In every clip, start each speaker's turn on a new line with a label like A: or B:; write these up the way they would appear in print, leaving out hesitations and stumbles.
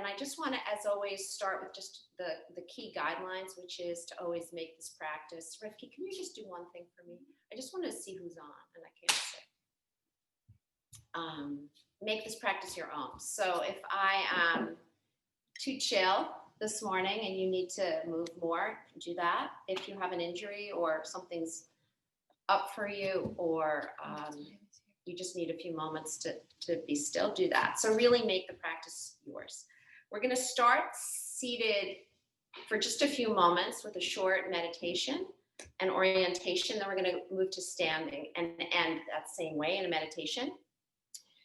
A: And I just want to, as always, start with just the key guidelines, which is to always make this practice. Rifki, can you just do one thing for me? I just want to see who's on, and I can't say. Make this practice your own. So if I am too chill this morning and you need to move more, do that. If you have an injury or something's up for you, or you just need a few moments to be still, do that. So really make the practice yours. We're going to start seated for just a few moments with a short meditation and orientation. Then we're going to move to standing and end that same way in a meditation.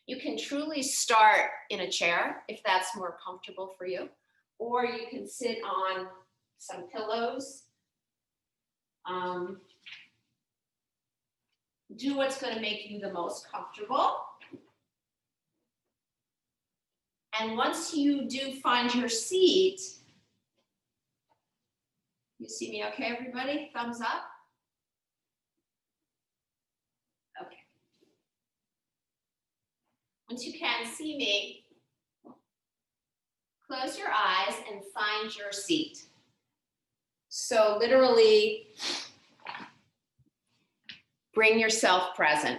A: You can truly start in a chair if that's more comfortable for you, or you can sit on some pillows. Do what's going to make you the most comfortable. And once you do find your seat, you see me okay, everybody? Thumbs up. Okay. Once you can see me, close your eyes and find your seat. So literally bring yourself present.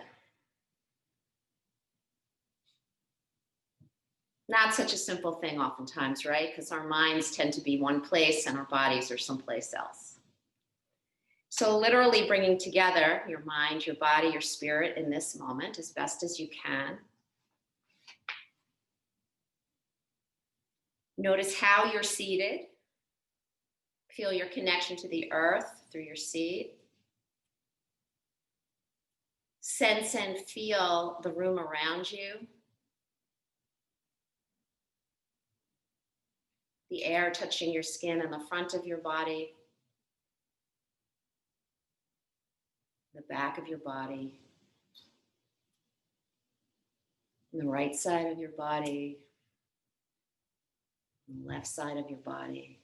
A: Not such a simple thing oftentimes, right? Because our minds tend to be one place and our bodies are someplace else. So literally bringing together your mind, your body, your spirit in this moment as best as you can. Notice how you're seated. Feel your connection to the earth through your seat. Sense and feel the room around you. The air touching your skin and the front of your body. The back of your body. And the right side of your body. And the left side of your body.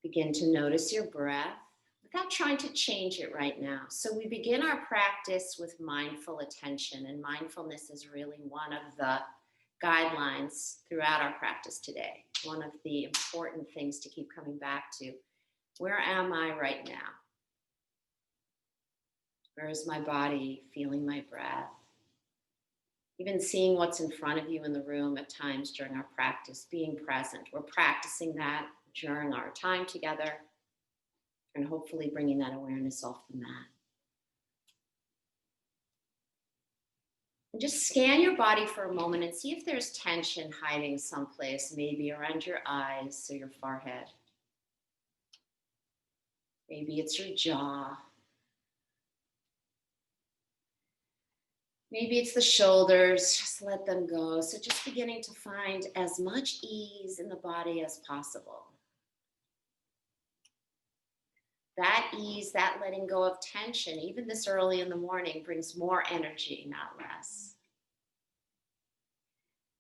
A: Begin to notice your breath without trying to change it right now. So we begin our practice with mindful attention, and mindfulness is really one of the guidelines throughout our practice today. One of the important things to keep coming back to. Where am I right now? Where is my body feeling my breath? Even seeing what's in front of you in the room at times during our practice, being present. We're practicing that during our time together and hopefully bringing that awareness off the mat. And just scan your body for a moment and see if there's tension hiding someplace, maybe around your eyes or your forehead. Maybe it's your jaw. Maybe it's the shoulders, just let them go. So just beginning to find as much ease in the body as possible. That ease, that letting go of tension, even this early in the morning, brings more energy, not less.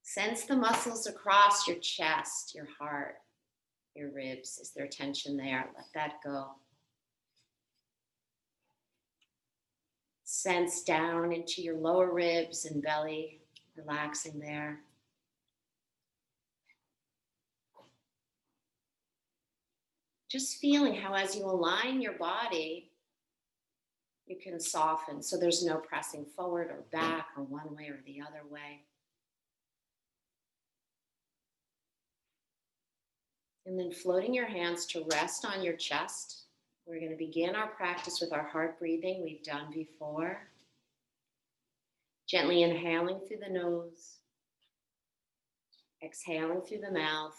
A: Sense the muscles across your chest, your heart, your ribs. Is there tension there? Let that go. Sense down into your lower ribs and belly, relaxing there. Just feeling how as you align your body, you can soften so there's no pressing forward or back or one way or the other way. And then floating your hands to rest on your chest. We're going to begin our practice with our heart breathing we've done before. Gently inhaling through the nose, exhaling through the mouth,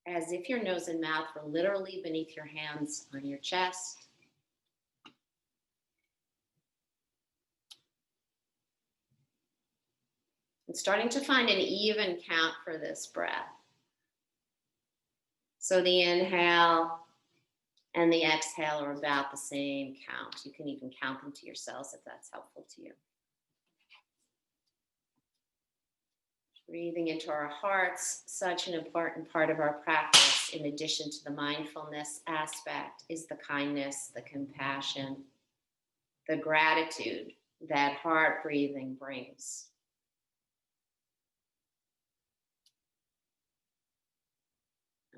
A: as if your nose and mouth were literally beneath your hands on your chest. And starting to find an even count for this breath. So the inhale and the exhale are about the same count. You can even count them to yourselves if that's helpful to you. Breathing into our hearts, such an important part of our practice, in addition to the mindfulness aspect, is the kindness, the compassion, the gratitude that heart breathing brings.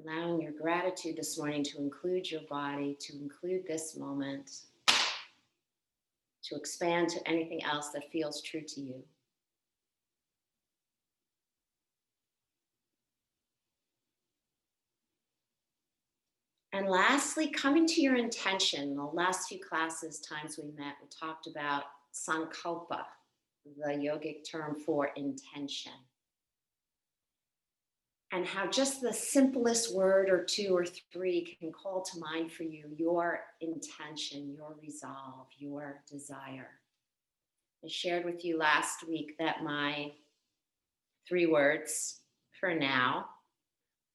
A: allowing your gratitude this morning to include your body, to include this moment, to expand to anything else that feels true to you. And lastly, coming to your intention. The last few times we met, we talked about sankalpa, the yogic term for intention. And how just the simplest word or two or three can call to mind for you your intention, your resolve, your desire. I shared with you last week that my 3 words for now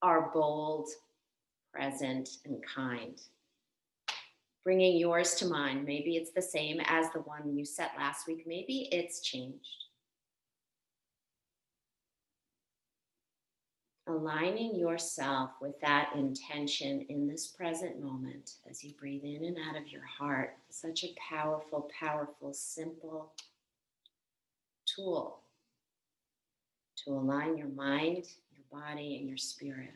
A: are bold, present, and kind. Bringing yours to mind. Maybe it's the same as the one you set last week. Maybe it's changed. Aligning yourself with that intention in this present moment as you breathe in and out of your heart. Such a powerful, powerful, simple tool to align your mind, your body, and your spirit.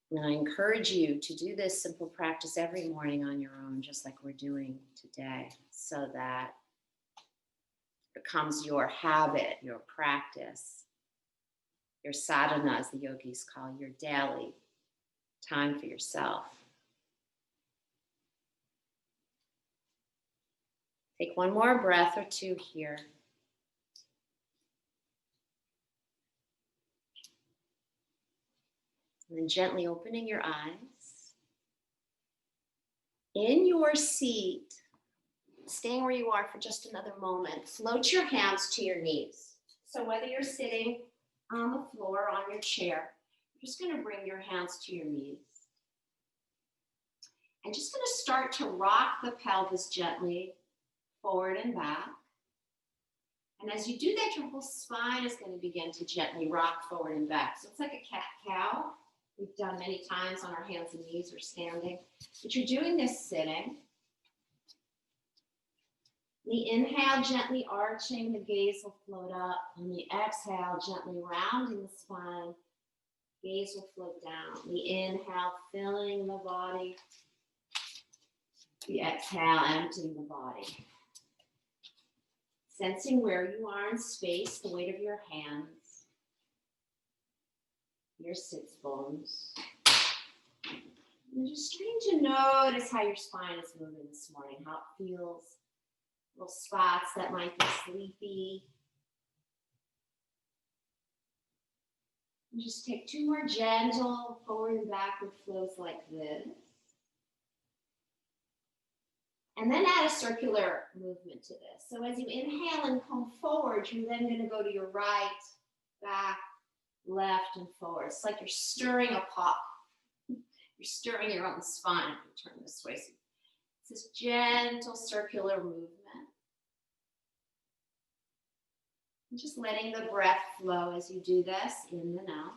A: And I encourage you to do this simple practice every morning on your own, just like we're doing today, so that it becomes your habit, your practice, your sadhana, as the yogis call your daily time for yourself. Take one more breath or two here. And then gently opening your eyes. In your seat, staying where you are for just another moment, float your hands to your knees. So whether you're sitting on the floor, on your chair, you're just going to bring your hands to your knees. And just going to start to rock the pelvis gently forward and back. And as you do that, your whole spine is going to begin to gently rock forward and back. So it's like a cat-cow. We've done many times on our hands and knees or standing. But you're doing this sitting. The inhale, gently arching, the gaze will float up. And the exhale, gently rounding the spine, gaze will float down. The inhale, filling the body. The exhale, emptying the body. Sensing where you are in space, the weight of your hands, your sits bones. And just starting to notice how your spine is moving this morning, how it feels. Little spots that might be sleepy. And just take 2 more gentle forward and backward flows like this. And then add a circular movement to this. So as you inhale and come forward, you're then going to go to your right, back, left, and forward. It's like you're stirring a pot. You're stirring your own spine. You turn this way. So it's this gentle circular movement. And just letting the breath flow as you do this, in and out.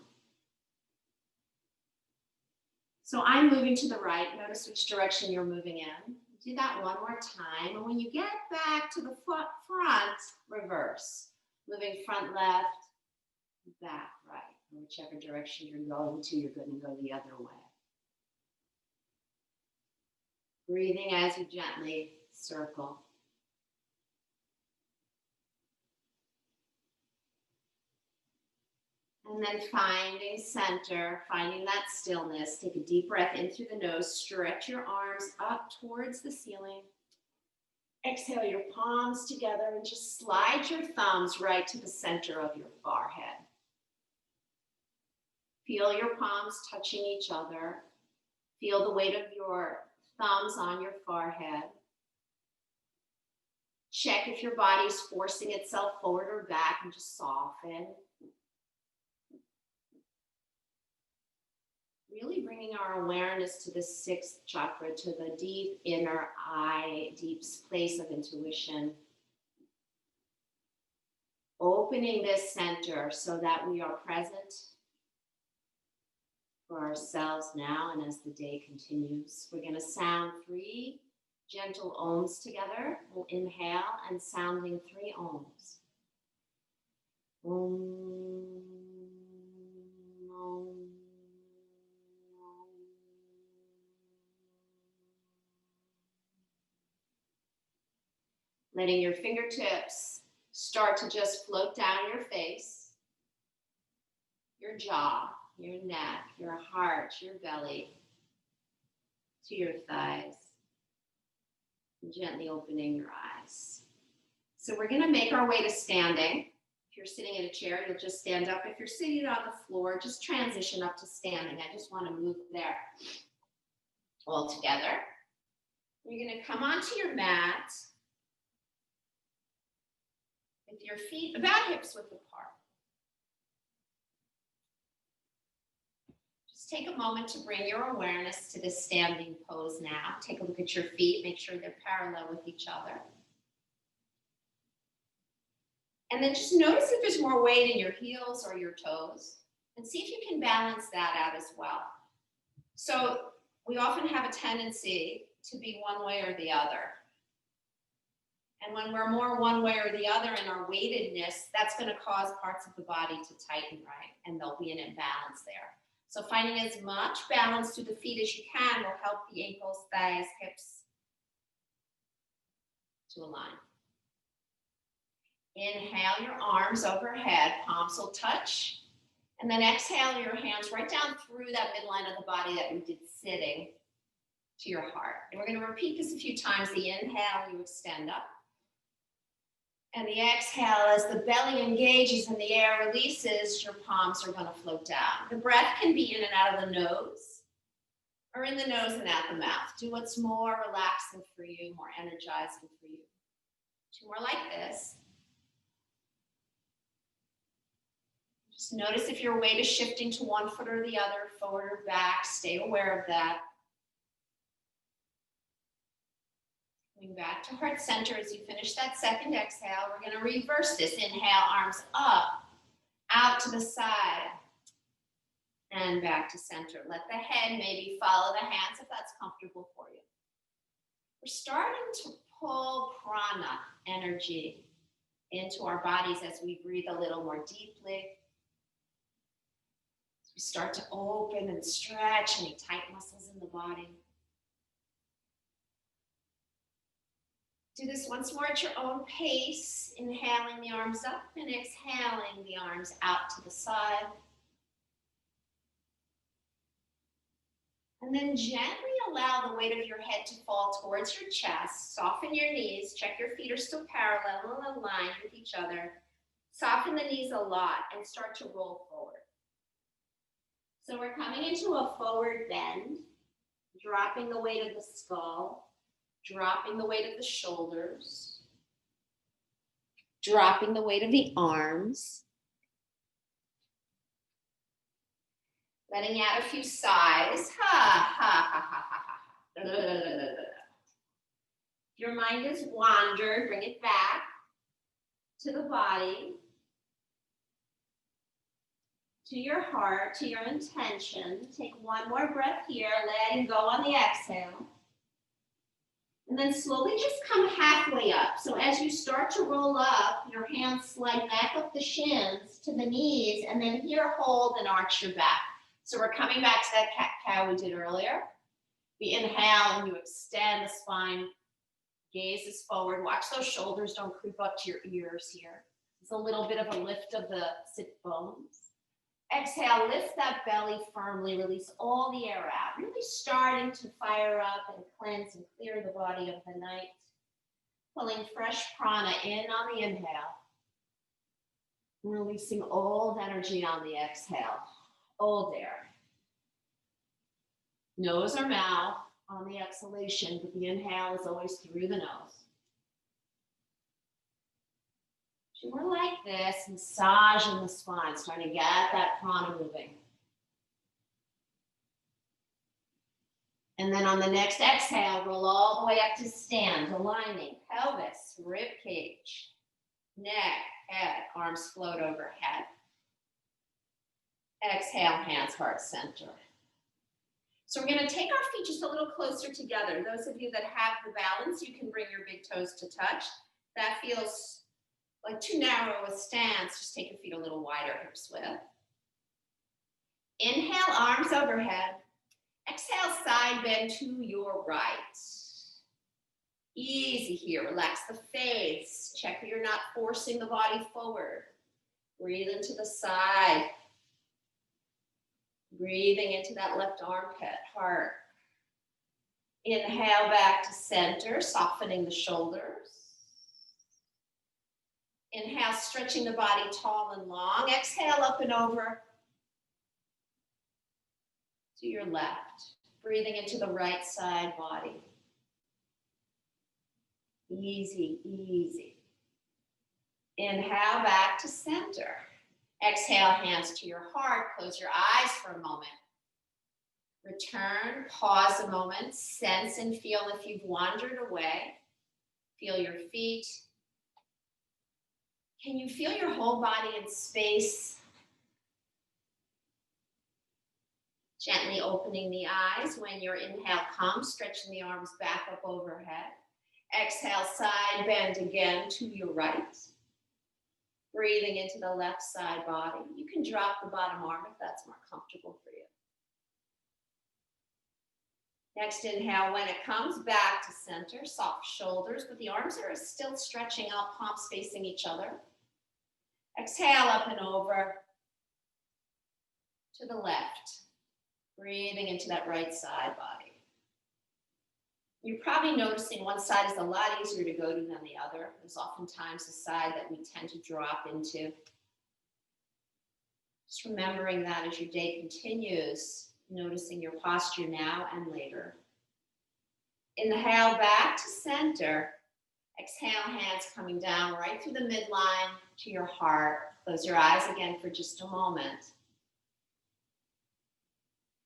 A: So I'm moving to the right. Notice which direction you're moving in. Do that one more time. And when you get back to the front, reverse. Moving front left, back right. And whichever direction you're going to, you're going to go the other way. Breathing as you gently circle. And then finding center, finding that stillness. Take a deep breath in through the nose. Stretch your arms up towards the ceiling. Exhale your palms together and just slide your thumbs right to the center of your forehead. Feel your palms touching each other. Feel the weight of your thumbs on your forehead. Check if your body's forcing itself forward or back and just soften. Really bringing our awareness to the 6th chakra, to the deep inner eye, deep place of intuition. Opening this center so that we are present for ourselves now and as the day continues. We're going to sound 3 gentle ohms together. We'll inhale and sounding 3 ohms. Om, om. letting your fingertips start to just float down your face, your jaw, your neck, your heart, your belly, to your thighs, and gently opening your eyes. So we're going to make our way to standing. If you're sitting in a chair, you'll just stand up. If you're sitting on the floor, just transition up to standing. I just want to move there. All together. You're going to come onto your mat with your feet about hips width apart. Just take a moment to bring your awareness to this standing pose now. Take a look at your feet. Make sure they're parallel with each other. And then just notice if there's more weight in your heels or your toes. And see if you can balance that out as well. So we often have a tendency to be one way or the other. And when we're more one way or the other in our weightedness, that's going to cause parts of the body to tighten, right? And there'll be an imbalance there. So finding as much balance through the feet as you can will help the ankles, thighs, hips to align. Inhale your arms overhead, palms will touch. And then exhale your hands right down through that midline of the body that we did sitting to your heart. And we're going to repeat this a few times. The inhale, you extend up. And the exhale, as the belly engages and the air releases, your palms are going to float down. The breath can be in and out of the nose, or in the nose and out the mouth. Do what's more relaxing for you, more energizing for you. Two more like this. Just notice if your weight is shifting to one foot or the other, forward or back. Stay aware of that. Coming back to heart center as you finish that second exhale. We're going to reverse this. Inhale, arms up, out to the side, and back to center. Let the head maybe follow the hands if that's comfortable for you. We're starting to pull prana energy into our bodies as we breathe a little more deeply. We start to open and stretch any tight muscles in the body. Do this once more at your own pace, inhaling the arms up and exhaling the arms out to the side. And then gently allow the weight of your head to fall towards your chest. Soften your knees. Check your feet are still parallel and aligned with each other. Soften the knees a lot and start to roll forward. So we're coming into a forward bend, dropping the weight of the skull, dropping the weight of the shoulders, dropping the weight of the arms, letting out a few sighs. Ha, ha, ha, ha, ha, ha. If your mind has wandered, bring it back to the body, to your heart, to your intention. Take one more breath here, letting go on the exhale. And then slowly just come halfway up. So as you start to roll up, your hands slide back up the shins to the knees, and then here hold and arch your back. So we're coming back to that cat-cow we did earlier. We inhale and you extend the spine, gaze is forward. Watch those shoulders don't creep up to your ears here. It's a little bit of a lift of the sit bones. Exhale, lift that belly firmly, release all the air out. Really starting to fire up and cleanse and clear the body of the night. Pulling fresh prana in on the inhale. Releasing old energy on the exhale. Old air. Nose or mouth on the exhalation, but the inhale is always through the nose. More like this, massaging the spine, starting to get that prana moving. And then on the next exhale, roll all the way up to stand, aligning pelvis, rib cage, neck, head, arms float overhead. Exhale, hands, heart center. So we're going to take our feet just a little closer together. Those of you that have the balance, you can bring your big toes to touch. That feels like too narrow a stance, just take your feet a little wider, hips width. Inhale, arms overhead. Exhale, side bend to your right. Easy here. Relax the face. Check that you're not forcing the body forward. Breathe into the side. Breathing into that left armpit, heart. Inhale back to center, softening the shoulders. Inhale, stretching the body tall and long. Exhale, up and over to your left. Breathing into the right side body. Easy, easy. Inhale, back to center. Exhale, hands to your heart. Close your eyes for a moment. Return, pause a moment. Sense and feel if you've wandered away. Feel your feet. Can you feel your whole body in space? Gently opening the eyes. When your inhale comes, stretching the arms back up overhead. Exhale, side bend again to your right. Breathing into the left side body. You can drop the bottom arm if that's more comfortable for you. Next inhale, when it comes back to center, soft shoulders, but the arms are still stretching out, palms facing each other. Exhale, up and over to the left. Breathing into that right side body. You're probably noticing one side is a lot easier to go to than the other. There's oftentimes a side that we tend to drop into. Just remembering that as your day continues, noticing your posture now and later. Inhale back to center. Exhale, hands coming down right through the midline to your heart. Close your eyes again for just a moment.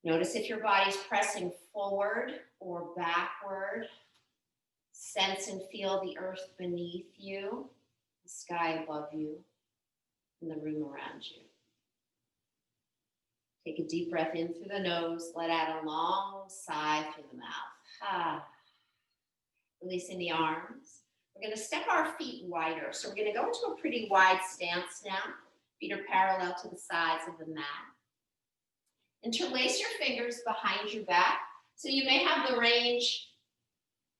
A: Notice if your body's pressing forward or backward. Sense and feel the earth beneath you, the sky above you, and the room around you. Take a deep breath in through the nose. Let out a long sigh through the mouth. Releasing the arms. We're going to step our feet wider. So we're going to go into a pretty wide stance now. Feet are parallel to the sides of the mat. Interlace your fingers behind your back. So you may have the range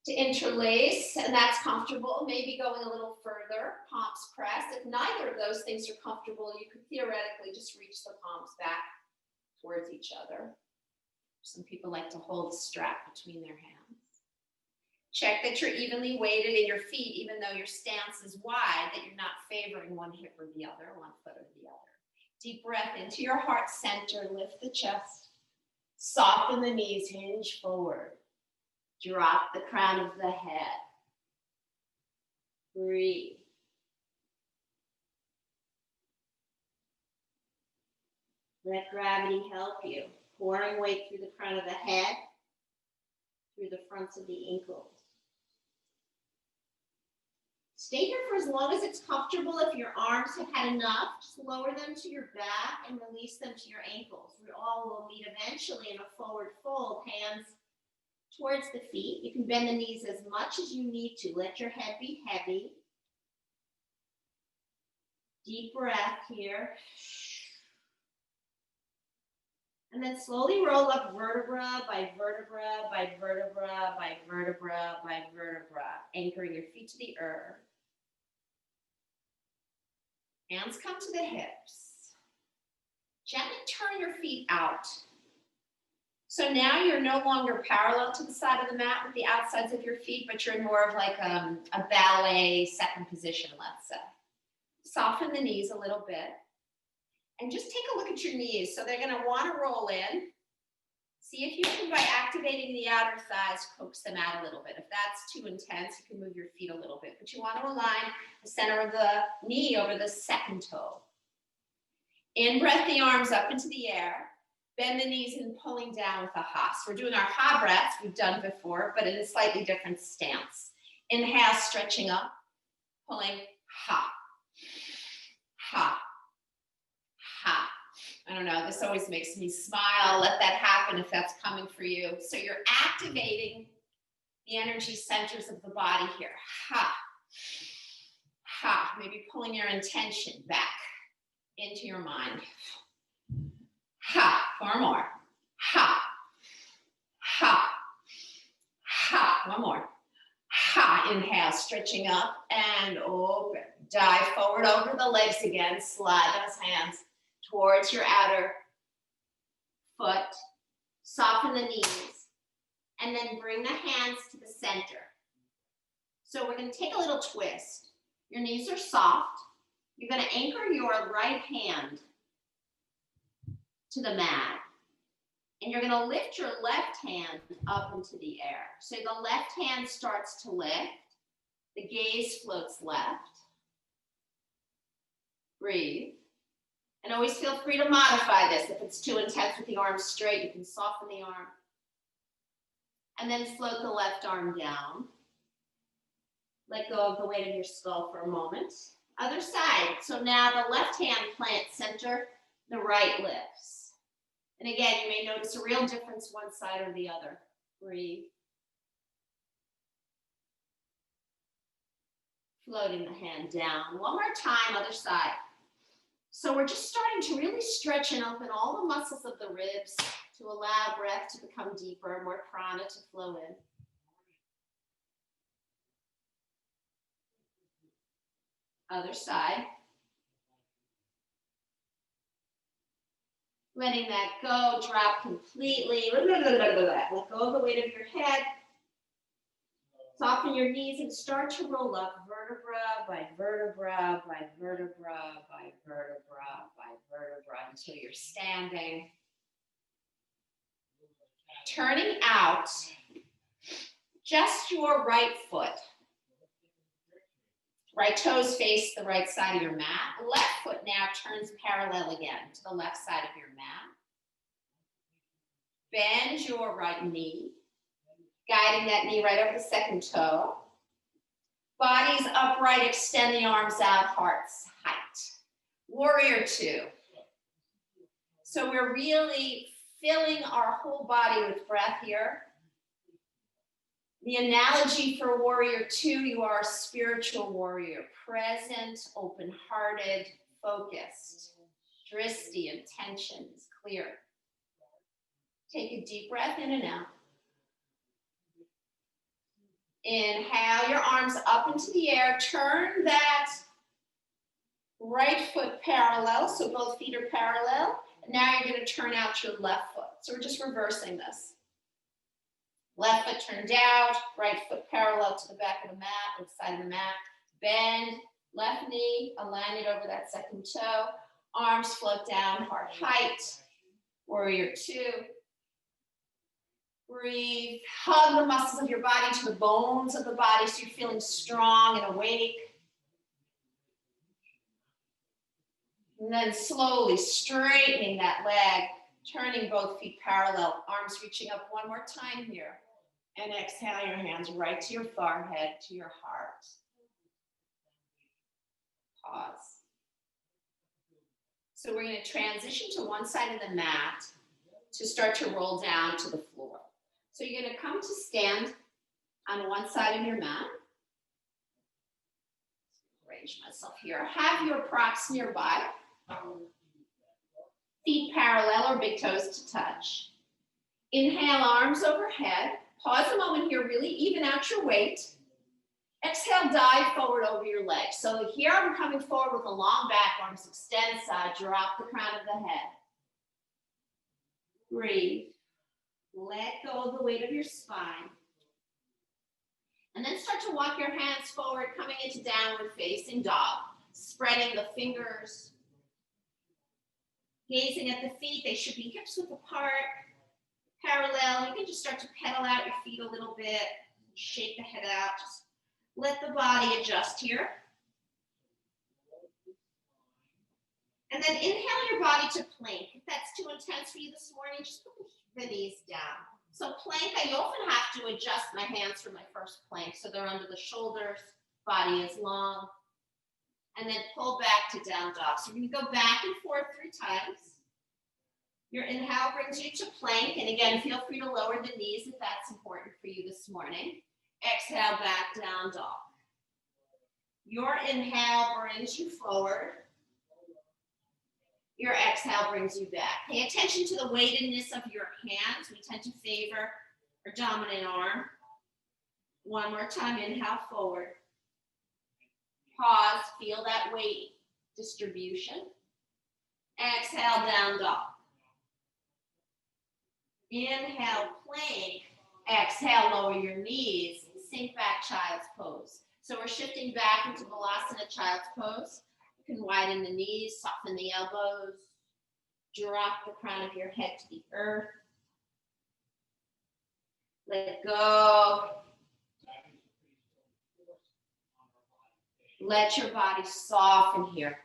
A: to interlace, and that's comfortable. Maybe going a little further, palms pressed. If neither of those things are comfortable, you could theoretically just reach the palms back towards each other. Some people like to hold a strap between their hands. Check that you're evenly weighted in your feet, even though your stance is wide, that you're not favoring one hip or the other, one foot or the other. Deep breath into your heart center, lift the chest, soften the knees, hinge forward. Drop the crown of the head. Breathe. Let gravity help you. Pouring weight through the crown of the head, through the fronts of the ankles. Stay here for as long as it's comfortable. If your arms have had enough, just lower them to your back and release them to your ankles. We all will meet eventually in a forward fold, hands towards the feet. You can bend the knees as much as you need to. Let your head be heavy. Deep breath here. And then slowly roll up vertebra by vertebra by vertebra by vertebra by vertebra, anchoring your feet to the earth. Hands come to the hips. Gently turn your feet out. So now you're no longer parallel to the side of the mat with the outsides of your feet, but you're in more of like a ballet second position, let's say. Soften the knees a little bit. And just take a look at your knees. So they're going to want to roll in. See if you can, by activating the outer thighs, coax them out a little bit. If that's too intense, you can move your feet a little bit. But you want to align the center of the knee over the second toe. In-breath the arms up into the air. Bend the knees and pulling down with a ha. So we're doing our ha breaths we've done before, but in a slightly different stance. Inhale, stretching up, pulling ha, ha. Ha. I don't know, this always makes me smile. Let that happen if that's coming for you. So you're activating the energy centers of the body here. Ha. Ha. Maybe pulling your intention back into your mind. Ha. 4 more. Ha. Ha. Ha. 1 more. Ha, inhale, stretching up and open. Dive forward over the legs again. Slide those hands towards your outer foot. Soften the knees. And then bring the hands to the center. So we're going to take a little twist. Your knees are soft. You're going to anchor your right hand to the mat. And you're going to lift your left hand up into the air. So the left hand starts to lift. The gaze floats left. Breathe. And always feel free to modify this. If it's too intense with the arms straight, you can soften the arm. And then float the left arm down. Let go of the weight of your skull for a moment. Other side. So now the left hand plant center, the right lifts. And again, you may notice a real difference one side or the other. Breathe. Floating the hand down. One more time, other side. So we're just starting to really stretch and open all the muscles of the ribs to allow breath to become deeper, more prana to flow in. Other side. Letting that go, drop completely. Let go of the weight of your head. Soften your knees and start to roll up vertebra by vertebra by vertebra by vertebra by vertebra until you're standing. Turning out just your right foot. Right toes face the right side of your mat. Left foot now turns parallel again to the left side of your mat. Bend your right knee, guiding that knee right over the second toe. Body's upright, extend the arms out, heart's height. Warrior two. So we're really filling our whole body with breath here. The analogy for warrior two, you are a spiritual warrior, present, open-hearted, focused. Drishti, intention is clear. Take a deep breath in and out. Inhale your arms up into the air. Turn that right foot parallel, so both feet are parallel. And now you're going to turn out your left foot. So we're just reversing this. Left foot turned out, right foot parallel to the back of the mat, or the side of the mat. Bend, left knee, align it over that second toe. Arms float down, heart height. Warrior two. Breathe. Hug the muscles of your body to the bones of the body so you're feeling strong and awake. And then slowly straightening that leg, turning both feet parallel, arms reaching up one more time here. And exhale your hands right to your forehead, to your heart. Pause. So we're going to transition to one side of the mat to start to roll down to the floor. So you're going to come to stand on one side of your mat. Arrange myself here. Have your props nearby. Feet parallel or big toes to touch. Inhale, arms overhead. Pause a moment here, really even out your weight. Exhale, dive forward over your legs. So here I'm coming forward with a long back, arms extend side, drop the crown of the head. Breathe. Let go of the weight of your spine. And then start to walk your hands forward, coming into downward facing dog. Spreading the fingers. Gazing at the feet, they should be hips width apart. Parallel, you can just start to pedal out your feet a little bit. Shake the head out. Just let the body adjust here. And then inhale your body to plank. If that's too intense for you this morning, just put the knees down. So plank, I often have to adjust my hands for my first plank. So they're under the shoulders, body is long. And then pull back to down dog. So we're going to go back and forth 3 times. Your inhale brings you to plank. And again, feel free to lower the knees if that's important for you this morning. Exhale, back down dog. Your inhale brings you forward. Your exhale brings you back. Pay attention to the weightedness of your hands. We tend to favor our dominant arm. One more time, inhale forward. Pause, feel that weight distribution. Exhale, down dog. Inhale, plank. Exhale, lower your knees. Sink back, child's pose. So we're shifting back into Balasana, child's pose. You can widen the knees, soften the elbows. Drop the crown of your head to the earth. Let go. Let your body soften here.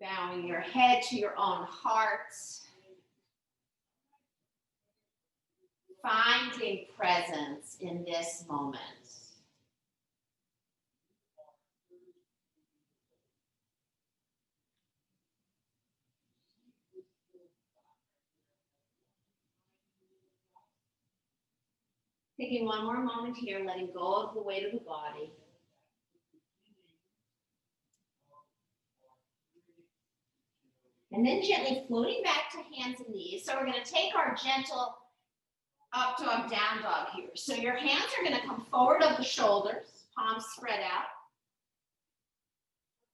A: Bowing your head to your own heart. Finding presence in this moment. Taking one more moment here, letting go of the weight of the body. And then gently floating back to hands and knees. So we're going to take our gentle up dog, down dog here. So your hands are going to come forward of the shoulders, palms spread out.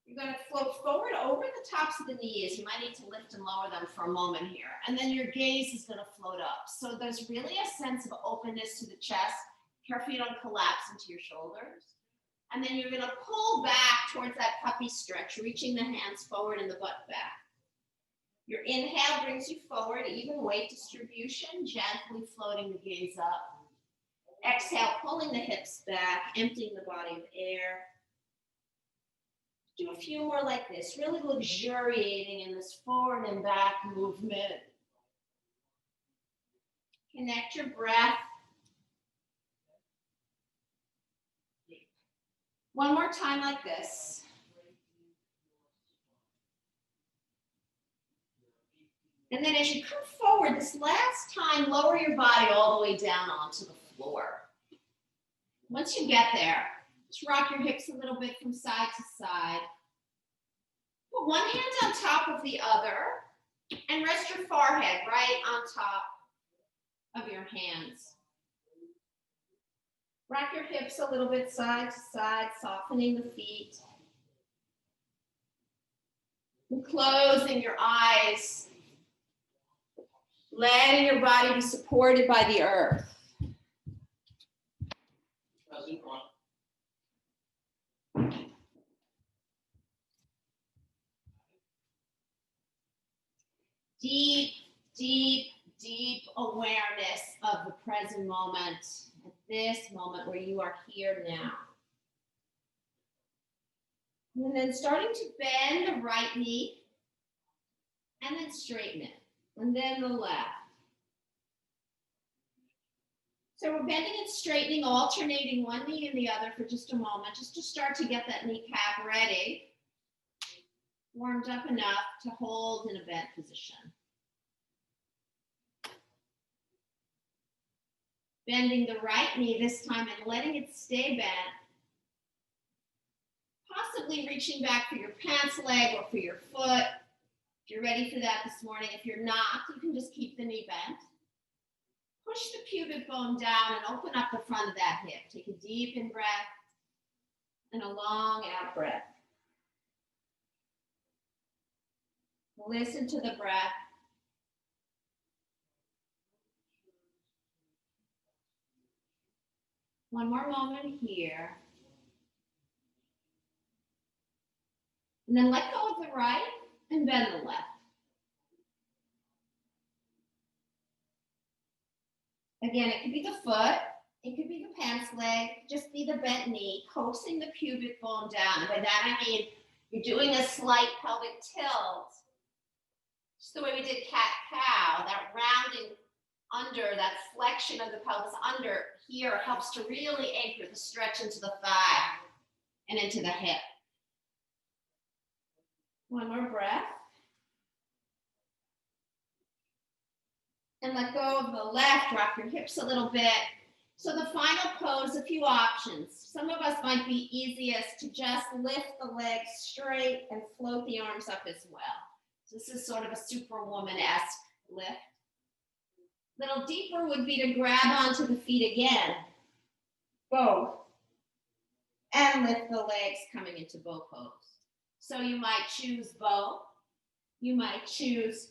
A: You're going to float forward over the tops of the knees. You might need to lift and lower them for a moment here. And then your gaze is going to float up. So there's really a sense of openness to the chest. Careful you don't collapse into your shoulders. And then you're going to pull back towards that puppy stretch, reaching the hands forward and the butt back. Your inhale brings you forward, even weight distribution, gently floating the gaze up. Exhale, pulling the hips back, emptying the body of air. Do a few more like this, really luxuriating in this forward and back movement. Connect your breath. One more time like this. And then as you come forward, this last time, lower your body all the way down onto the floor. Once you get there, just rock your hips a little bit from side to side. Put one hand on top of the other and rest your forehead right on top of your hands. Rock your hips a little bit side to side, softening the feet. And closing your eyes. Letting your body be supported by the earth. Deep, deep, deep awareness of the present moment, at this moment where you are here now. And then starting to bend the right knee, and then straighten it. And then the left. So we're bending and straightening, alternating one knee and the other for just a moment, just to start to get that kneecap ready, warmed up enough to hold in a bent position. Bending the right knee this time and letting it stay bent. Possibly reaching back for your pants leg or for your foot. If you're ready for that this morning. If you're not, you can just keep the knee bent. Push the pubic bone down and open up the front of that hip. Take a deep in breath and a long out breath. Listen to the breath. One more moment here. And then let go of the right and bend the left. Again, it could be the foot, it could be the pants leg, just be the bent knee, coaxing the pubic bone down. And by that I mean you're doing a slight pelvic tilt, just the way we did cat-cow, that rounding under, that flexion of the pelvis under here helps to really anchor the stretch into the thigh and into the hip. One more breath. And let go of the left, rock your hips a little bit. So the final pose, a few options. Some of us might be easiest to just lift the legs straight and float the arms up as well. This is sort of a superwoman-esque lift. Little deeper would be to grab onto the feet again. Both. And lift the legs coming into bow pose. So you might choose bow. You might choose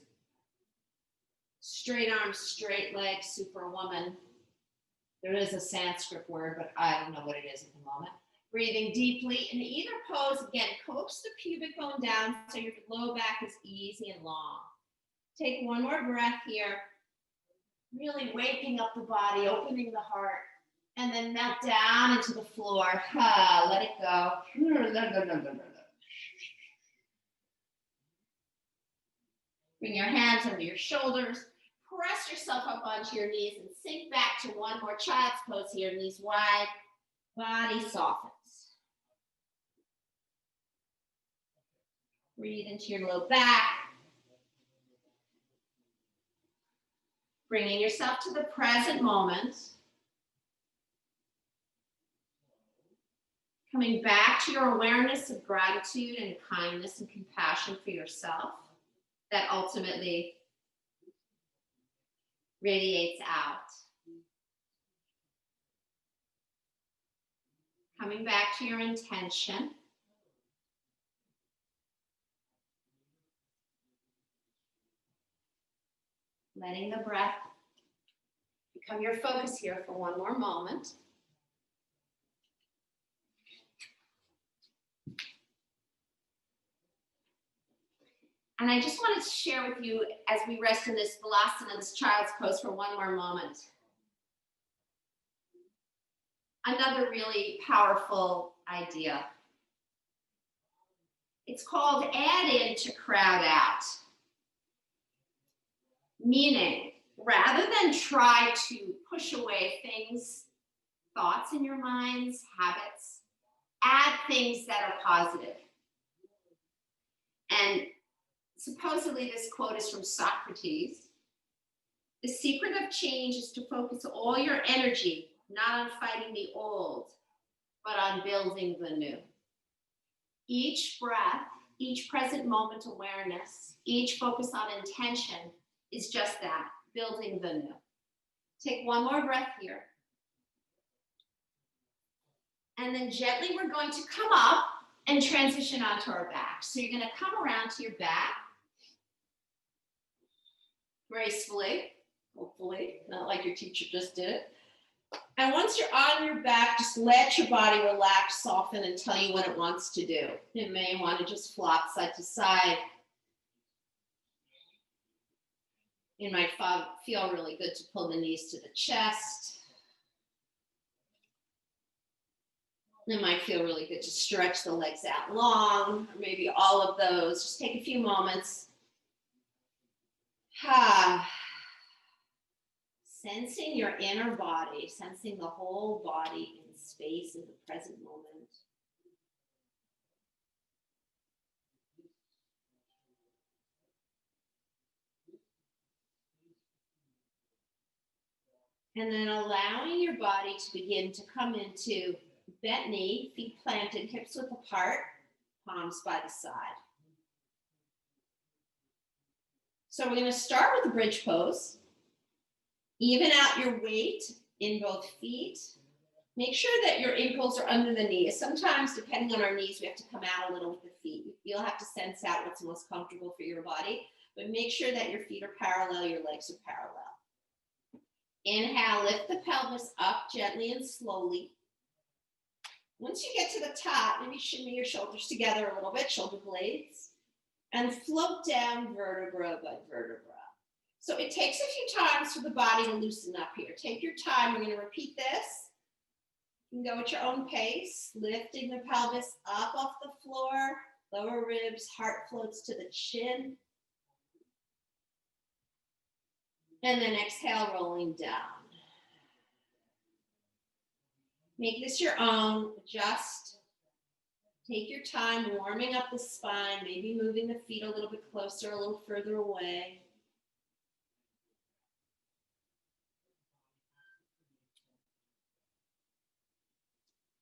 A: straight arms, straight legs, superwoman. There is a Sanskrit word, but I don't know what it is at the moment. Breathing deeply in either pose. Again, coax the pubic bone down so your low back is easy and long. Take one more breath here. Really waking up the body, opening the heart, and then melt down into the floor. Let it go. Bring your hands under your shoulders. Press yourself up onto your knees and sink back to one more child's pose here. Knees wide, body softens. Breathe into your low back. Bringing yourself to the present moment. Coming back to your awareness of gratitude and kindness and compassion for yourself that ultimately radiates out. Coming back to your intention. Letting the breath become your focus here for one more moment. And I just wanted to share with you as we rest in this Balasana, this child's pose for one more moment. Another really powerful idea. It's called add in to crowd out. Meaning, rather than try to push away things, thoughts in your minds, habits, add things that are positive. And supposedly this quote is from Socrates. The secret of change is to focus all your energy, not on fighting the old, but on building the new. Each breath, each present moment awareness, each focus on intention is just that, building the new. Take one more breath here. And then gently we're going to come up and transition onto our back. So you're going to come around to your back gracefully, hopefully, not like your teacher just did it. And once you're on your back, just let your body relax, soften, and tell you what it wants to do. It may want to just flop side to side. It might feel really good to pull the knees to the chest. It might feel really good to stretch the legs out long, or maybe all of those. Just take a few moments. Sensing your inner body, sensing the whole body in space in the present moment. And then allowing your body to begin to come into bent knee, feet planted, hips width apart, palms by the side. So we're going to start with the bridge pose. Even out your weight in both feet. Make sure that your ankles are under the knees. Sometimes, depending on our knees, we have to come out a little with the feet. You'll have to sense out what's most comfortable for your body, but make sure that your feet are parallel, your legs are parallel. Inhale, lift the pelvis up gently and slowly. Once you get to the top, maybe shimmy your shoulders together a little bit, shoulder blades, and float down vertebra by vertebra. So it takes a few times for the body to loosen up here. Take your time. We're going to repeat this. You can go at your own pace, lifting the pelvis up off the floor, lower ribs, heart floats to the chin. And then exhale, rolling down. Make this your own. Just take your time warming up the spine, maybe moving the feet a little bit closer, a little further away.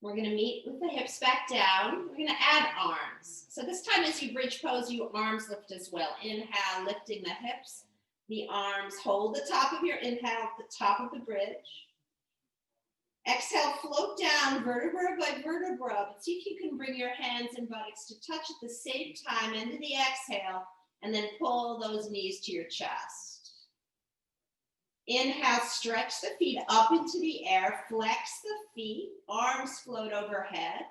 A: We're gonna meet with the hips back down. We're gonna add arms. So this time as you bridge pose, you arms lift as well. Inhale, lifting the hips, the arms. Hold the top of your inhale at the top of the bridge. Exhale, float down vertebra by vertebra, but see if you can bring your hands and buttocks to touch at the same time into the exhale, and then pull those knees to your chest. Inhale, stretch the feet up into the air, flex the feet, arms float overhead.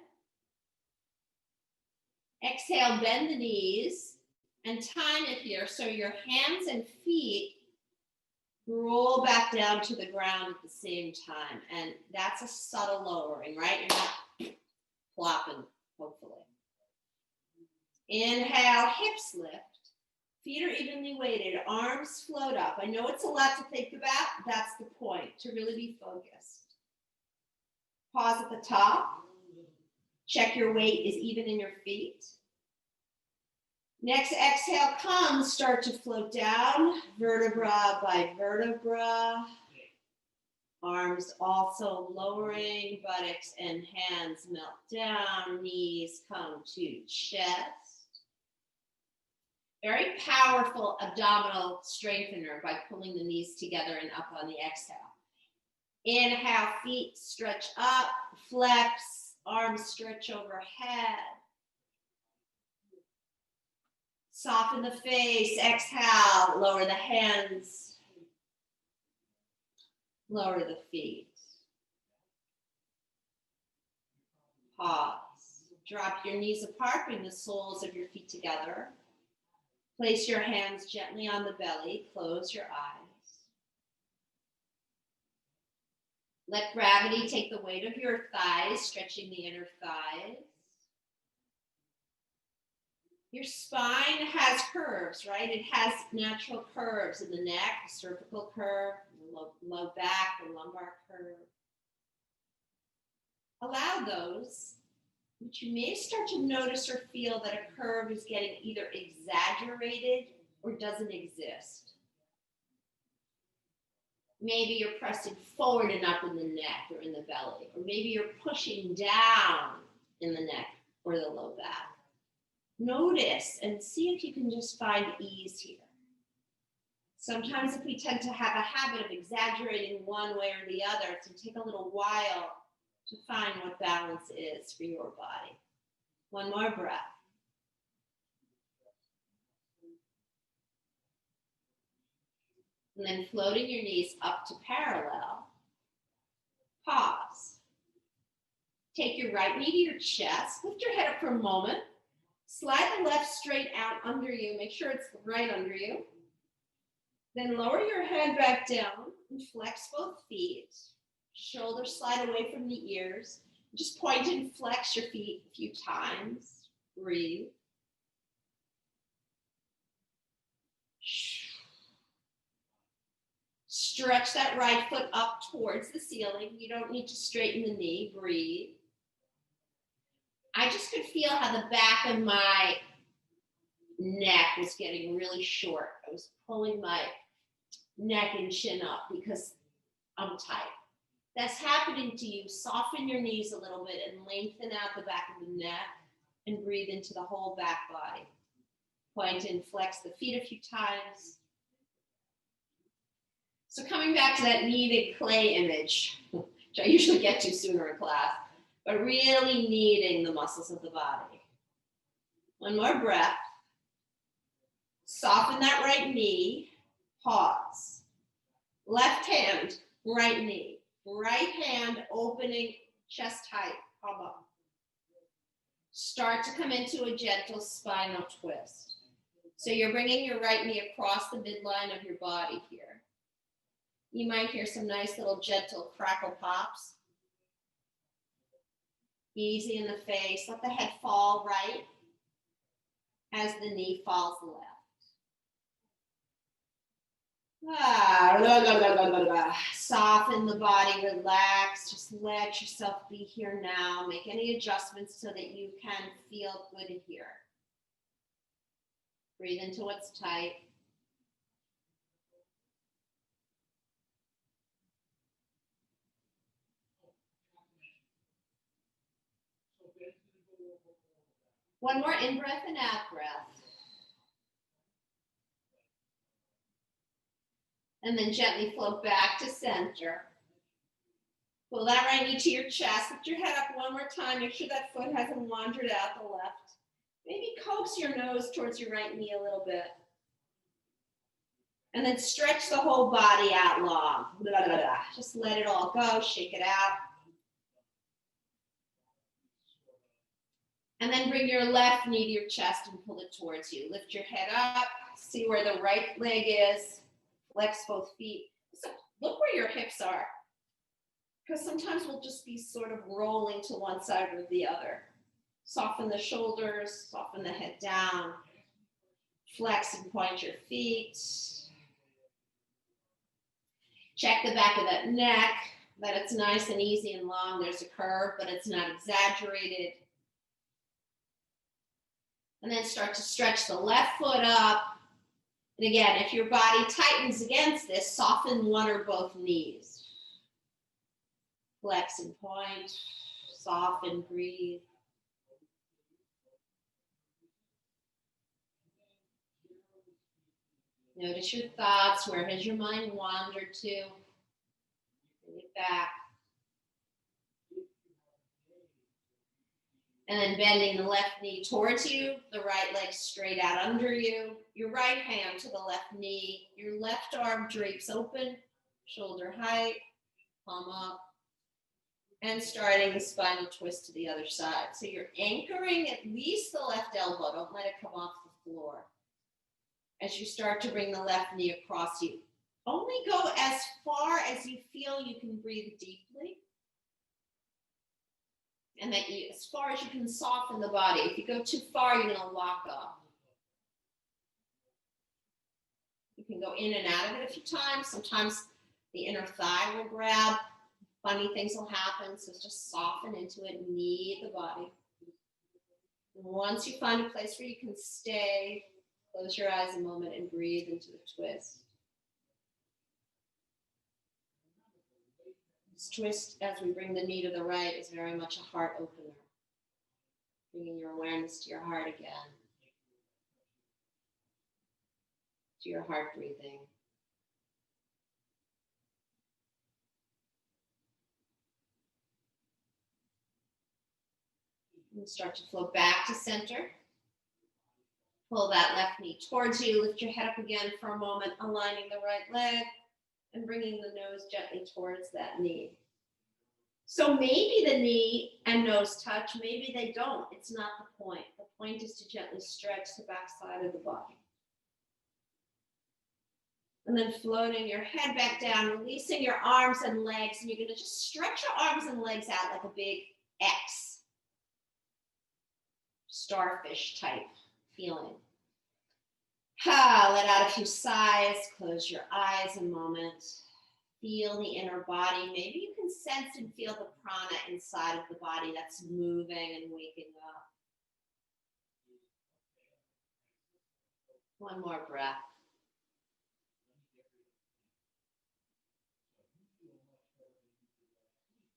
A: Exhale, bend the knees, and time it here so your hands and feet roll back down to the ground at the same time. And that's a subtle lowering, right? You're not flopping, hopefully. Inhale, hips lift. Feet are evenly weighted. Arms float up. I know it's a lot to think about. That's the point, to really be focused. Pause at the top. Check your weight is even in your feet. Next exhale, comes, start to float down, vertebra by vertebra. Arms also lowering, buttocks and hands melt down, knees come to chest. Very powerful abdominal strengthener by pulling the knees together and up on the exhale. Inhale, feet stretch up, flex, arms stretch overhead. Soften the face, exhale, lower the hands, lower the feet. Pause. Drop your knees apart, bring the soles of your feet together. Place your hands gently on the belly, close your eyes. Let gravity take the weight of your thighs, stretching the inner thighs. Your spine has curves, right? It has natural curves in the neck, the cervical curve, the low back, the lumbar curve. Allow those, but you may start to notice or feel that a curve is getting either exaggerated or doesn't exist. Maybe you're pressing forward and up in the neck or in the belly, or maybe you're pushing down in the neck or the low back. Notice and see if you can just find ease here. Sometimes if we tend to have a habit of exaggerating one way or the other, it can take a little while to find what balance is for your body. One more breath. And then floating your knees up to parallel. Pause. Take your right knee to your chest. Lift your head up for a moment. Slide the left straight out under you. Make sure it's right under you. Then lower your head back down and flex both feet. Shoulders slide away from the ears. Just point and flex your feet a few times. Breathe. Stretch that right foot up towards the ceiling. You don't need to straighten the knee. Breathe. I just could feel how the back of my neck was getting really short. I was pulling my neck and chin up because I'm tight. That's happening to you. Soften your knees a little bit and lengthen out the back of the neck and breathe into the whole back body. Point and flex the feet a few times. So coming back to that kneaded clay image, which I usually get to sooner in class, but really kneading the muscles of the body. One more breath. Soften that right knee. Pause. Left hand, right knee. Right hand opening chest height, palm up. Start to come into a gentle spinal twist. So you're bringing your right knee across the midline of your body here. You might hear some nice little gentle crackle pops. Easy in the face. Let the head fall right as the knee falls left. Soften the body, relax. Just let yourself be here now. Make any adjustments so that you can feel good here. Breathe into what's tight. One more in-breath and out-breath. And then gently float back to center. Pull that right knee to your chest. Lift your head up one more time. Make sure that foot hasn't wandered out the left. Maybe coax your nose towards your right knee a little bit. And then stretch the whole body out long. Blah, blah, blah. Just let it all go. Shake it out. And then bring your left knee to your chest and pull it towards you. Lift your head up. See where the right leg is. Flex both feet. So look where your hips are. Because sometimes we'll just be sort of rolling to one side or the other. Soften the shoulders, soften the head down. Flex and point your feet. Check the back of that neck, that it's nice and easy and long. There's a curve, but it's not exaggerated. And then start to stretch the left foot up. And again, if your body tightens against this, soften one or both knees. Flex and point, soften, breathe. Notice your thoughts. Where has your mind wandered to? Bring it back. And then bending the left knee towards you, the right leg straight out under you, your right hand to the left knee, your left arm drapes open, shoulder height, palm up, and starting the spinal twist to the other side. So you're anchoring at least the left elbow. Don't let it come off the floor. As you start to bring the left knee across you, only go as far as you feel you can breathe deeply. And that you, as far as you can soften the body. If you go too far, you're going to lock up. You can go in and out of it a few times. Sometimes the inner thigh will grab. Funny things will happen. So just soften into it and knead the body. And once you find a place where you can stay, close your eyes a moment and breathe into the twist. This twist, as we bring the knee to the right, is very much a heart opener. Bringing your awareness to your heart again. To your heart breathing. And start to float back to center. Pull that left knee towards you. Lift your head up again for a moment, aligning the right leg and bringing the nose gently towards that knee. So maybe the knee and nose touch, maybe they don't. It's not the point. The point is to gently stretch the back side of the body. And then floating your head back down, releasing your arms and legs, and you're going to just stretch your arms and legs out like a big X. Starfish type feeling. Let out a few sighs, close your eyes a moment. Feel the inner body. Maybe you can sense and feel the prana inside of the body that's moving and waking up. One more breath.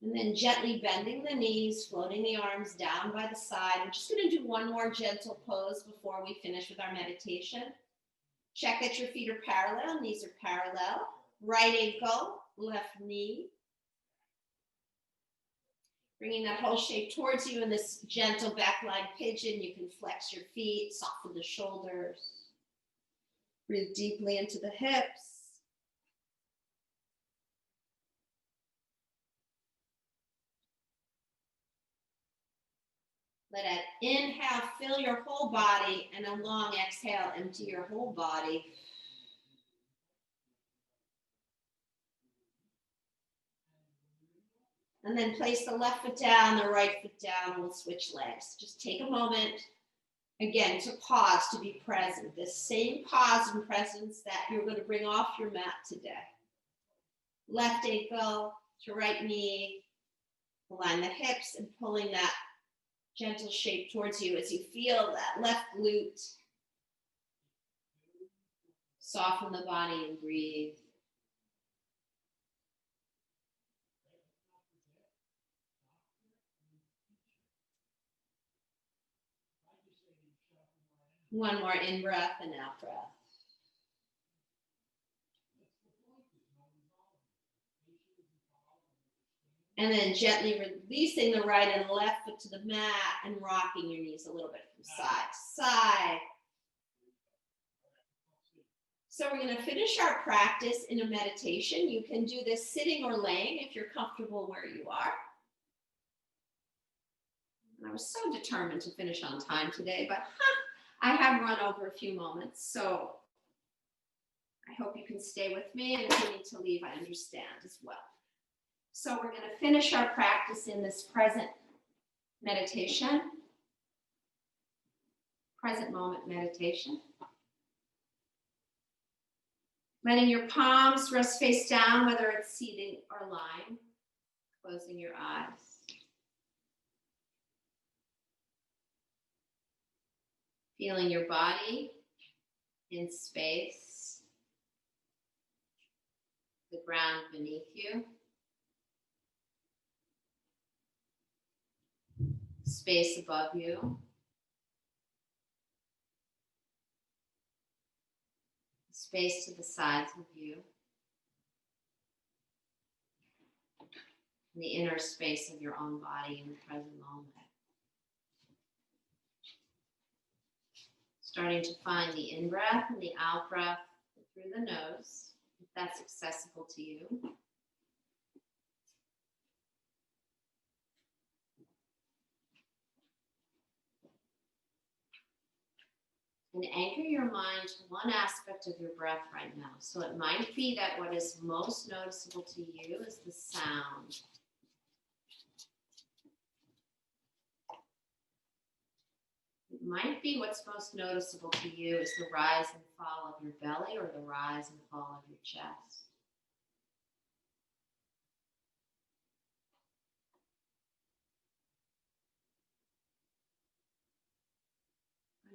A: And then gently bending the knees, floating the arms down by the side. I'm just going to do one more gentle pose before we finish with our meditation. Check that your feet are parallel, knees are parallel. Right ankle, left knee. Bringing that whole shape towards you in this gentle back line pigeon. You can flex your feet, soften the shoulders. Breathe deeply into the hips. Let an inhale fill your whole body, and a long exhale empty your whole body. And then place the left foot down, the right foot down, and we'll switch legs. Just take a moment, again, to pause, to be present. This same pause and presence that you're going to bring off your mat today. Left ankle to right knee, align the hips and pulling that gentle shape towards you as you feel that left glute. Soften the body and breathe. One more in breath and out breath. And then gently releasing the right and left foot to the mat and rocking your knees a little bit from side to side. So we're going to finish our practice in a meditation. You can do this sitting or laying if you're comfortable where you are. And I was so determined to finish on time today, but I have run over a few moments. So I hope you can stay with me. And if you need to leave, I understand as well. So we're going to finish our practice in this present meditation, present moment meditation. Letting your palms rest face down, whether it's seated or lying, closing your eyes. Feeling your body in space, the ground beneath you. Space above you, space to the sides of you, and the inner space of your own body in the present moment. Starting to find the in-breath and the out-breath through the nose, if that's accessible to you. And anchor your mind to one aspect of your breath right now. So it might be that what is most noticeable to you is the sound. It might be what's most noticeable to you is the rise and fall of your belly or the rise and fall of your chest.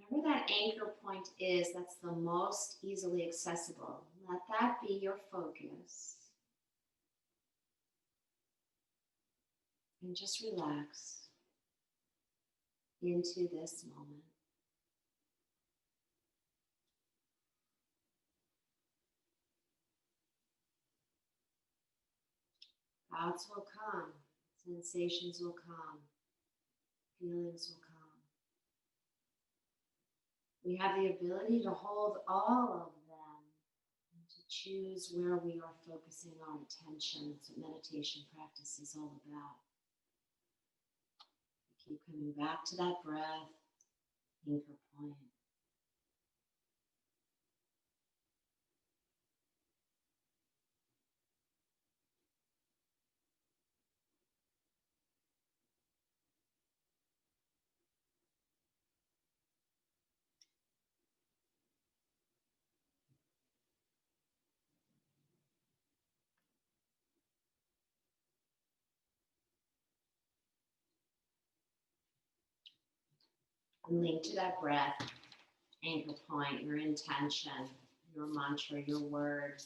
A: Whatever that anchor point is, that's the most easily accessible. Let that be your focus. And just relax into this moment. Thoughts will come, sensations will come, feelings will come. We have the ability to hold all of them and to choose where we are focusing our attention. That's what meditation practice is all about. Keep coming back to that breath, anchor point. And link to that breath, anchor point, your intention, your mantra, your word.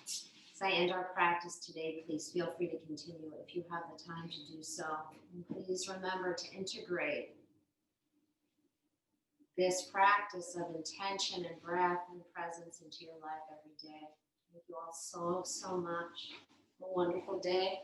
A: As I end our practice today, please feel free to continue if you have the time to do so. And please remember to integrate this practice of intention and breath and presence into your life every day. Thank you all so much. Have a wonderful day.